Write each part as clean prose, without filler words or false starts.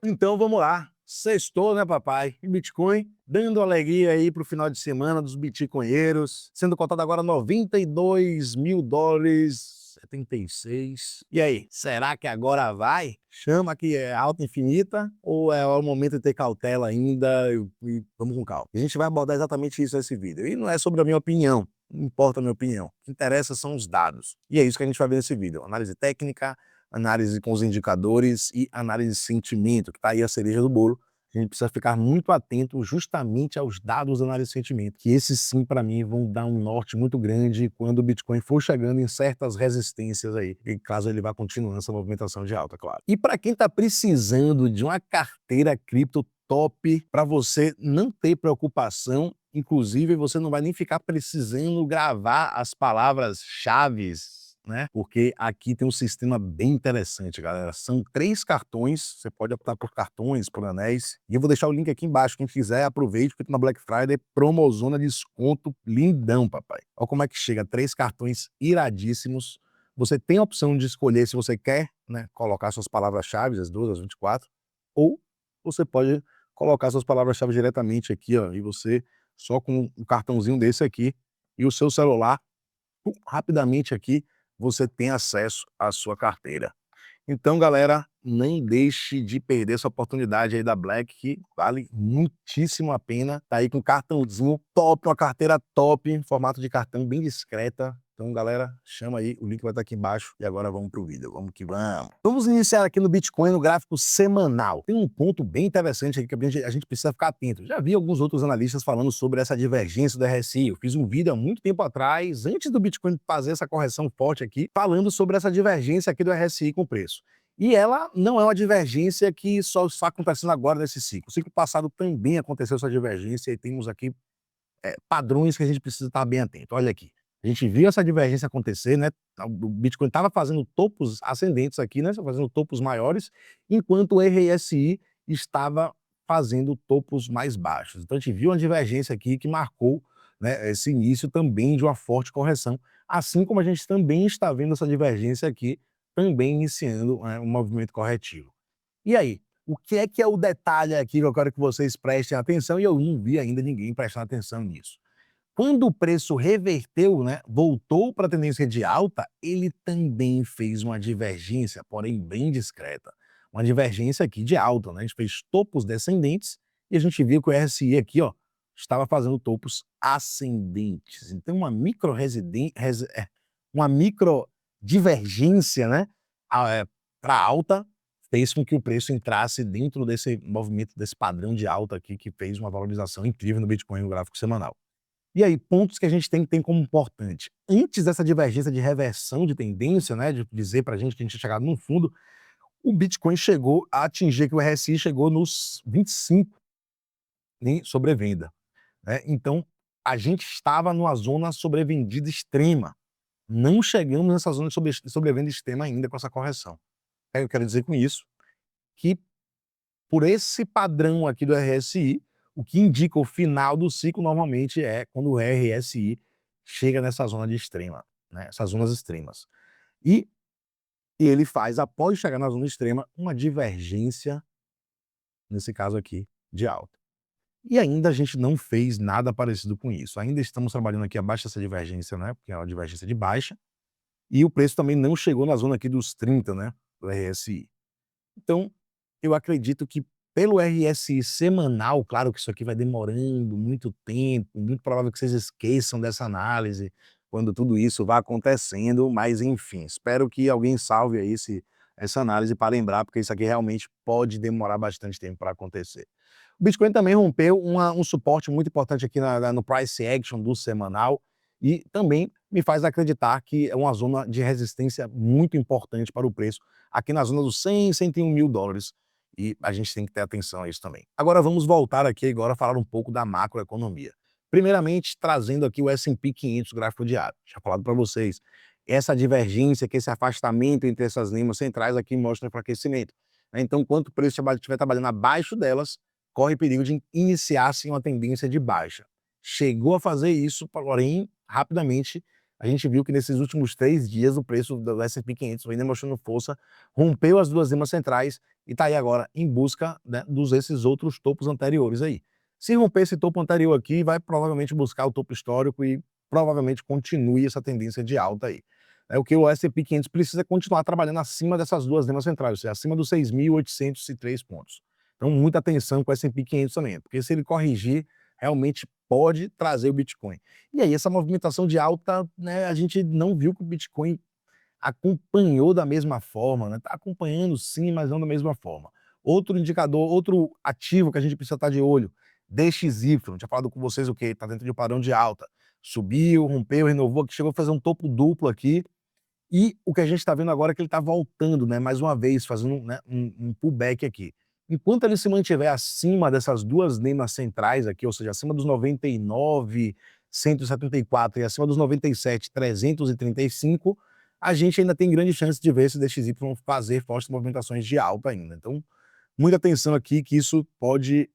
Então vamos lá. Sextou, né, papai? E Bitcoin dando alegria aí para o final de semana dos bitcoinheiros, sendo cotado agora $92.000, 76. E aí, será que agora vai? Chama que é alta infinita ou é o momento de ter cautela ainda e vamos com calma? A gente vai abordar exatamente isso nesse vídeo. E não é sobre a minha opinião, não importa a minha opinião. O que interessa são os dados. E é isso que a gente vai ver nesse vídeo. Análise técnica, análise com os indicadores e análise de sentimento, que está aí a cereja do bolo. A gente precisa ficar muito atento justamente aos dados da análise de sentimento, que esses sim, para mim, vão dar um norte muito grande quando o Bitcoin for chegando em certas resistências aí, e caso ele vá continuando essa movimentação de alta, claro. E para quem está precisando de uma carteira cripto top, para você não ter preocupação, inclusive você não vai nem ficar precisando gravar as palavras-chave, né? Porque aqui tem um sistema bem interessante, galera. São 3 cartões, você pode optar por cartões, por anéis, e eu vou deixar o link aqui embaixo. Quem quiser, aproveite, porque na Black Friday, promozona, desconto lindão, papai. Olha como é que chega, 3 cartões iradíssimos. Você tem a opção de escolher se você quer, né, colocar suas palavras-chave, as 2, as 24, ou você pode colocar suas palavras-chave diretamente aqui, ó, e você, só com um cartãozinho desse aqui, e o seu celular, rapidamente aqui, você tem acesso à sua carteira. Então, galera, nem deixe de perder essa oportunidade aí da Black, que vale muitíssimo a pena. Tá aí com um cartãozinho top, uma carteira top, formato de cartão bem discreta. Então, galera, chama aí, o link vai estar aqui embaixo. E agora vamos pro vídeo, vamos que vamos. Vamos iniciar aqui no Bitcoin no gráfico semanal. Tem um ponto bem interessante aqui que a gente precisa ficar atento. Já vi alguns outros analistas falando sobre essa divergência do RSI. Eu fiz um vídeo há muito tempo atrás, antes do Bitcoin fazer essa correção forte aqui, falando sobre essa divergência aqui do RSI com o preço. E ela não é uma divergência que só está acontecendo agora nesse ciclo. O ciclo passado também aconteceu essa divergência e temos aqui padrões que a gente precisa estar bem atento. Olha aqui, a gente viu essa divergência acontecer, né? O Bitcoin estava fazendo topos ascendentes aqui, né? Fazendo topos maiores, enquanto o RSI estava fazendo topos mais baixos. Então a gente viu uma divergência aqui que marcou, né, esse início também de uma forte correção, assim como a gente também está vendo essa divergência aqui também iniciando, né, um movimento corretivo. E aí, o que é o detalhe aqui que eu quero que vocês prestem atenção, e eu não vi ainda ninguém prestando atenção nisso. Quando o preço reverteu, né, voltou para a tendência de alta, ele também fez uma divergência, porém bem discreta. Uma divergência aqui de alta, né? A gente fez topos descendentes e a gente viu que o RSI aqui, ó, estava fazendo topos ascendentes. Então, uma micro divergência, né, para alta, fez com que o preço entrasse dentro desse movimento, desse padrão de alta aqui, que fez uma valorização incrível no Bitcoin no gráfico semanal. E aí, pontos que a gente tem que ter como importante. Antes dessa divergência de reversão de tendência, né, de dizer para a gente que a gente tinha chegado no fundo, o Bitcoin chegou a atingir, que o RSI chegou nos 25 em sobrevenda, né? Então, a gente estava numa zona sobrevendida extrema. Não chegamos nessa zona de sobrevenda extrema ainda com essa correção. Eu quero dizer com isso que, por esse padrão aqui do RSI, o que indica o final do ciclo normalmente é quando o RSI chega nessa zona de extrema, né, essas zonas extremas. E ele faz, após chegar na zona extrema, uma divergência, nesse caso aqui, de alta. E ainda a gente não fez nada parecido com isso. Ainda estamos trabalhando aqui abaixo dessa divergência, né, porque é uma divergência de baixa, e o preço também não chegou na zona aqui dos 30, né, do RSI. Então, eu acredito que pelo RSI semanal, claro que isso aqui vai demorando muito tempo, muito provável que vocês esqueçam dessa análise quando tudo isso vai acontecendo, mas enfim, espero que alguém salve aí essa análise para lembrar, porque isso aqui realmente pode demorar bastante tempo para acontecer. O Bitcoin também rompeu um suporte muito importante aqui no Price Action do semanal e também me faz acreditar que é uma zona de resistência muito importante para o preço, aqui na zona dos 100, 101 mil dólares, e a gente tem que ter atenção a isso também. Agora vamos voltar aqui agora a falar um pouco da macroeconomia. Primeiramente, trazendo aqui o S&P 500 gráfico diário. Já falado para vocês, essa divergência, que esse afastamento entre essas linhas centrais aqui mostra enfraquecimento, né? Então, enquanto o preço estiver trabalhando abaixo delas, corre perigo de iniciar-se uma tendência de baixa. Chegou a fazer isso, porém, rapidamente a gente viu que nesses últimos 3 dias o preço do S&P 500 vem demonstrando força, rompeu as duas limas centrais e está aí agora em busca, né, esses outros topos anteriores aí. Se romper esse topo anterior aqui, vai provavelmente buscar o topo histórico e provavelmente continue essa tendência de alta aí. O que o S&P 500 precisa é continuar trabalhando acima dessas duas limas centrais, ou seja, acima dos 6.803 pontos. Então, muita atenção com o S&P 500 também, porque se ele corrigir, realmente pode trazer o Bitcoin. E aí, essa movimentação de alta, né, a gente não viu que o Bitcoin acompanhou da mesma forma, né? Está acompanhando sim, mas não da mesma forma. Outro indicador, outro ativo que a gente precisa estar de olho, DXY, tinha falado com vocês o quê? Está dentro de um padrão de alta. Subiu, rompeu, renovou, que chegou a fazer um topo duplo aqui, e o que a gente está vendo agora é que ele está voltando, né, mais uma vez, fazendo, né, um pullback aqui. Enquanto ele se mantiver acima dessas duas limas centrais aqui, ou seja, acima dos 99.174 e acima dos 97.335, a gente ainda tem grande chance de ver esse DXY fazer fortes movimentações de alta ainda. Então, muita atenção aqui que isso pode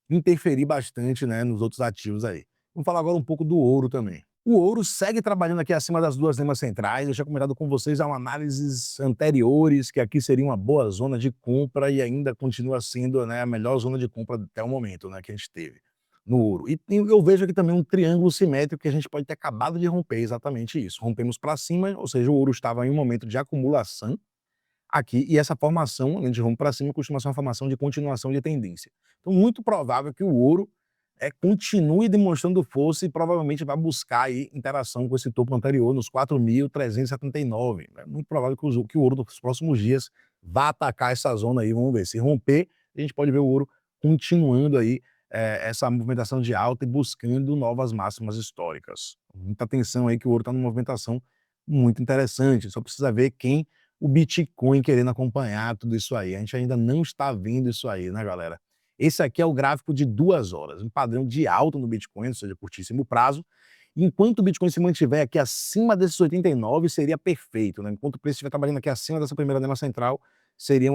interferir bastante, né, nos outros ativos aí. Vamos falar agora um pouco do ouro também. O ouro segue trabalhando aqui acima das duas limas centrais. Eu tinha comentado com vocês há análises anteriores que aqui seria uma boa zona de compra e ainda continua sendo, né, a melhor zona de compra até o momento, né, que a gente teve no ouro. E eu vejo aqui também um triângulo simétrico que a gente pode ter acabado de romper, exatamente isso. Rompemos para cima, ou seja, o ouro estava em um momento de acumulação aqui, e essa formação, além de romper para cima, costuma ser uma formação de continuação de tendência. Então, muito provável que o ouro continue demonstrando força e provavelmente vai buscar aí interação com esse topo anterior nos 4.379. É muito provável que o ouro dos próximos dias vá atacar essa zona aí, vamos ver. Se romper, a gente pode ver o ouro continuando aí essa movimentação de alta e buscando novas máximas históricas. Muita atenção aí que o ouro está numa movimentação muito interessante, só precisa ver quem o Bitcoin querendo acompanhar tudo isso aí. A gente ainda não está vendo isso aí, né, galera? Esse aqui é o gráfico de 2 horas, um padrão de alta no Bitcoin, ou seja, curtíssimo prazo. Enquanto o Bitcoin se mantiver aqui acima desses 89, seria perfeito, né? Enquanto o preço estiver trabalhando aqui acima dessa primeira lema central, seria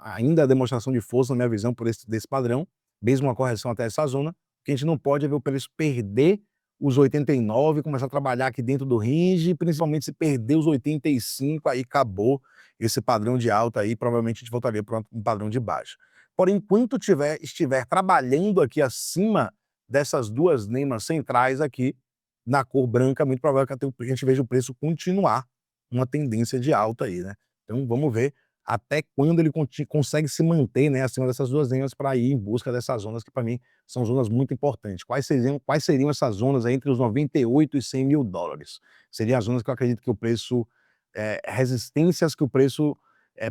ainda a demonstração de força, na minha visão, desse padrão, mesmo uma correção até essa zona. O que a gente não pode é ver o preço perder os 89, começar a trabalhar aqui dentro do range, principalmente se perder os 85, aí acabou esse padrão de alta aí, provavelmente a gente voltaria para um padrão de baixa. Porém, enquanto estiver trabalhando aqui acima dessas duas limas centrais aqui, na cor branca, muito provável que a gente veja o preço continuar uma tendência de alta aí, né? Então vamos ver até quando ele consegue se manter, né, acima dessas duas linhas para ir em busca dessas zonas que para mim são zonas muito importantes. Quais seriam essas zonas aí entre os 98 e 100 mil dólares? Seriam as zonas que eu acredito que o preço, resistências que o preço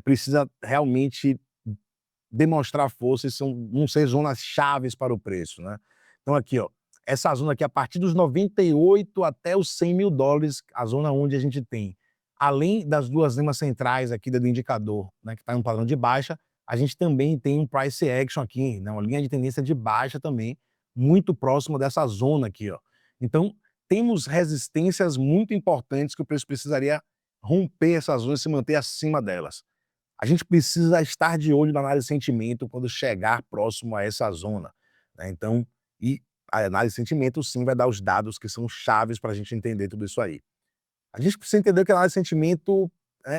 precisa realmente demonstrar força e vão ser zonas chaves para o preço, né? Então aqui, ó, essa zona aqui a partir dos 98 até os 100 mil dólares, a zona onde a gente tem, além das duas limas centrais aqui do indicador, né, que está em um padrão de baixa, a gente também tem um price action aqui, né, uma linha de tendência de baixa também, muito próximo dessa zona aqui, ó. Então, temos resistências muito importantes que o preço precisaria romper essas zonas e se manter acima delas. A gente precisa estar de olho na análise de sentimento quando chegar próximo a essa zona, né, então, e a análise de sentimento sim vai dar os dados que são chaves para a gente entender tudo isso aí. A gente precisa entender que a análise de sentimento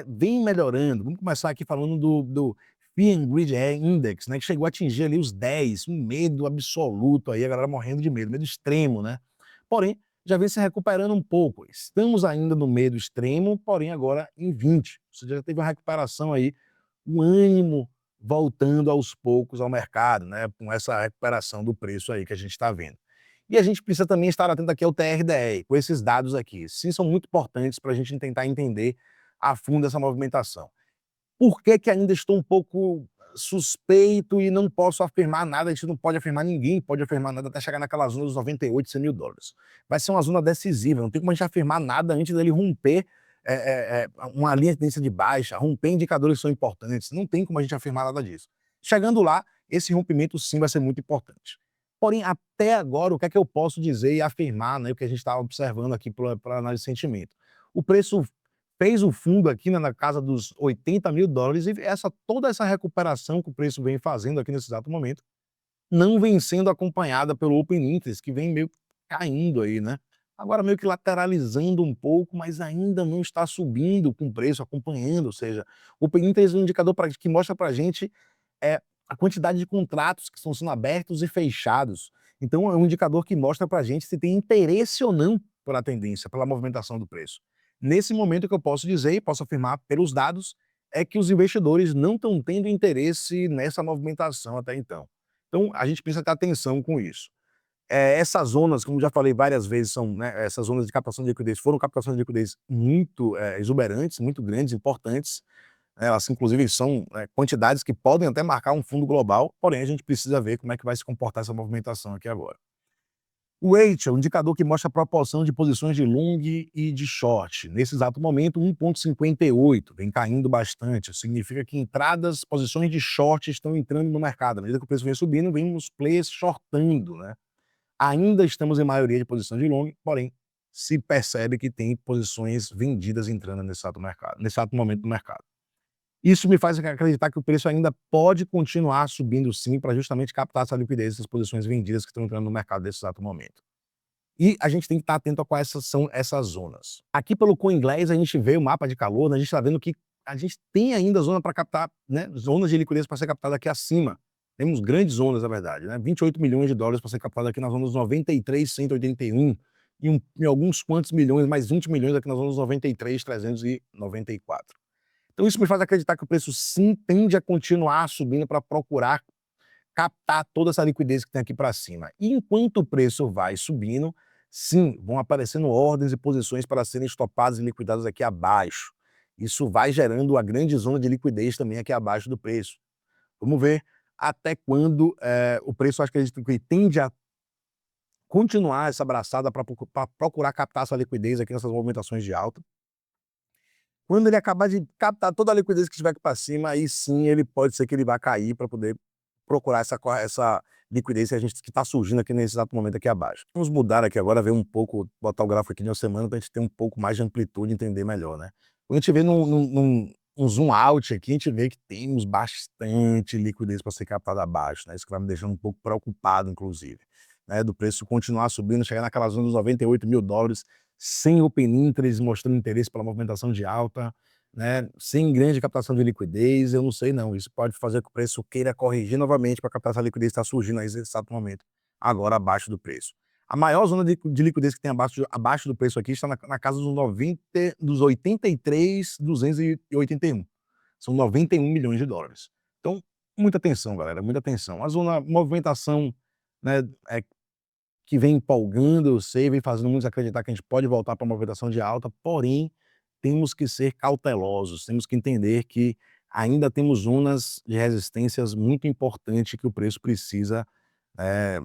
vem melhorando. Vamos começar aqui falando do Fear and Greed Index, né, que chegou a atingir ali os 10, um medo absoluto aí, a galera morrendo de medo extremo, né. Porém, já vem se recuperando um pouco. Estamos ainda no medo extremo, porém agora em 20. Ou seja, já teve uma recuperação aí, o ânimo voltando aos poucos ao mercado, né, com essa recuperação do preço aí que a gente está vendo. E a gente precisa também estar atento aqui ao TRDR, com esses dados aqui. Sim, são muito importantes para a gente tentar entender a fundo essa movimentação. Por que que ainda estou um pouco suspeito e não posso afirmar nada? A gente não pode afirmar, ninguém pode afirmar nada até chegar naquela zona dos 98, 100 mil dólares. Vai ser uma zona decisiva, não tem como a gente afirmar nada antes dele romper uma linha de tendência de baixa, romper indicadores que são importantes, não tem como a gente afirmar nada disso. Chegando lá, esse rompimento sim vai ser muito importante. Porém, até agora, o que é que eu posso dizer e afirmar, né, o que a gente está observando aqui para análise de sentimento? O preço fez o fundo aqui, né, na casa dos 80 mil dólares e toda essa recuperação que o preço vem fazendo aqui nesse exato momento, não vem sendo acompanhada pelo Open Interest, que vem meio caindo aí, né? agora meio que lateralizando um pouco, mas ainda não está subindo com o preço, acompanhando, ou seja, o P/E é um indicador que mostra para a gente a quantidade de contratos que estão sendo abertos e fechados. Então é um indicador que mostra para a gente se tem interesse ou não pela tendência, pela movimentação do preço. Nesse momento, o que eu posso dizer e posso afirmar pelos dados é que os investidores não estão tendo interesse nessa movimentação até então. Então a gente precisa ter atenção com isso. Essas zonas, como já falei várias vezes, são, né, essas zonas de captação de liquidez foram captações de liquidez muito exuberantes, muito grandes, importantes. Elas inclusive são quantidades que podem até marcar um fundo global, porém a gente precisa ver como é que vai se comportar essa movimentação aqui agora. O weight é um indicador que mostra a proporção de posições de long e de short. Nesse exato momento, 1,58, vem caindo bastante. Significa que posições de short estão entrando no mercado. À medida que o preço vem subindo, vem os players shortando, né? Ainda estamos em maioria de posição de long, porém, se percebe que tem posições vendidas entrando nesse exato momento no mercado. Isso me faz acreditar que o preço ainda pode continuar subindo sim, para justamente captar essa liquidez, essas posições vendidas que estão entrando no mercado nesse exato momento. E a gente tem que estar atento a quais são essas zonas. Aqui pelo CoinGlass a gente vê o mapa de calor, né, a gente está vendo que a gente tem ainda zona para captar, né, zonas de liquidez para ser captada aqui acima. Temos grandes zonas, na verdade, né, 28 milhões de dólares para ser captado aqui nas zonas 93,181 e alguns quantos milhões, mais 20 milhões aqui nas zonas 93,394. Então isso me faz acreditar que o preço sim tende a continuar subindo para procurar captar toda essa liquidez que tem aqui para cima. E enquanto o preço vai subindo, sim, vão aparecendo ordens e posições para serem estopadas e liquidadas aqui abaixo. Isso vai gerando uma grande zona de liquidez também aqui abaixo do preço. Vamos ver até quando o preço, acho que ele tende a continuar essa abraçada para procurar captar essa liquidez aqui nessas movimentações de alta. Quando ele acabar de captar toda a liquidez que estiver aqui para cima, aí sim ele pode ser que ele vá cair para poder procurar essa liquidez que está surgindo aqui nesse exato momento aqui abaixo. Vamos mudar aqui agora, ver um pouco, botar o gráfico aqui de uma semana para a gente ter um pouco mais de amplitude e entender melhor, né? Quando a gente vê num zoom out aqui, a gente vê que temos bastante liquidez para ser captada abaixo, né? Isso que vai me deixando um pouco preocupado, inclusive, né? Do preço continuar subindo, chegar naquela zona dos 98 mil dólares, sem open interest mostrando interesse pela movimentação de alta, né, sem grande captação de liquidez, eu não sei não, isso pode fazer com que o preço queira corrigir novamente para captar essa liquidez que está surgindo aí nesse exato momento, agora abaixo do preço. A maior zona de liquidez que tem abaixo do preço aqui está na casa dos 83.281. São 91 milhões de dólares. Então, muita atenção, galera, muita atenção. A movimentação, né, que vem empolgando, eu sei, vem fazendo muitos acreditar que a gente pode voltar para uma movimentação de alta, porém, temos que ser cautelosos, temos que entender que ainda temos zonas de resistências muito importantes que o preço precisa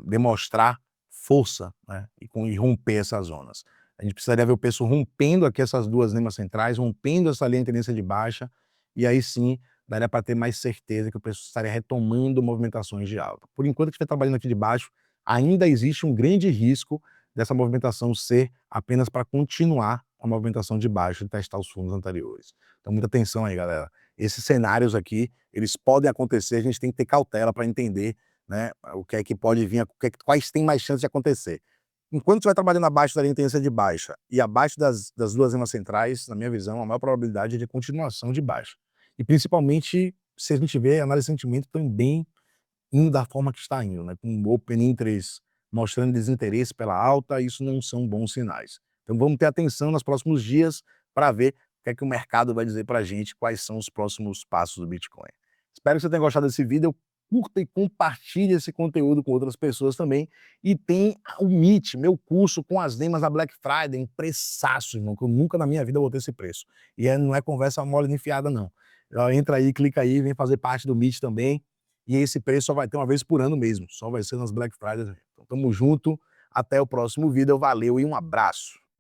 demonstrar força, né, e romper essas zonas. A gente precisaria ver o preço rompendo aqui essas duas linhas centrais, rompendo essa linha de tendência de baixa, e aí sim daria para ter mais certeza que o preço estaria retomando movimentações de alta. Por enquanto que estiver trabalhando aqui de baixo, ainda existe um grande risco dessa movimentação ser apenas para continuar a movimentação de baixo e testar os fundos anteriores. Então muita atenção aí, galera. Esses cenários aqui, eles podem acontecer, a gente tem que ter cautela para entender, né, o que é que pode vir, quais tem mais chance de acontecer. Enquanto você vai trabalhando abaixo da linha de tendência de baixa e abaixo das duas linhas centrais, na minha visão, a maior probabilidade é de continuação de baixa. E principalmente se a gente vê a análise de sentimento também indo da forma que está indo, né, com o open interest mostrando desinteresse pela alta, isso não são bons sinais. Então vamos ter atenção nos próximos dias para ver o que é que o mercado vai dizer para a gente, quais são os próximos passos do Bitcoin. Espero que você tenha gostado desse vídeo, curta e compartilhe esse conteúdo com outras pessoas também, e tem o Meet, meu curso com as nemas da Black Friday, um preçaço, irmão, que eu nunca na minha vida vou ter esse preço. E não é conversa mole nem fiada, não. Entra aí, clica aí, vem fazer parte do Meet também. E esse preço só vai ter uma vez por ano mesmo, só vai ser nas Black Friday. Então tamo junto, até o próximo vídeo, valeu e um abraço.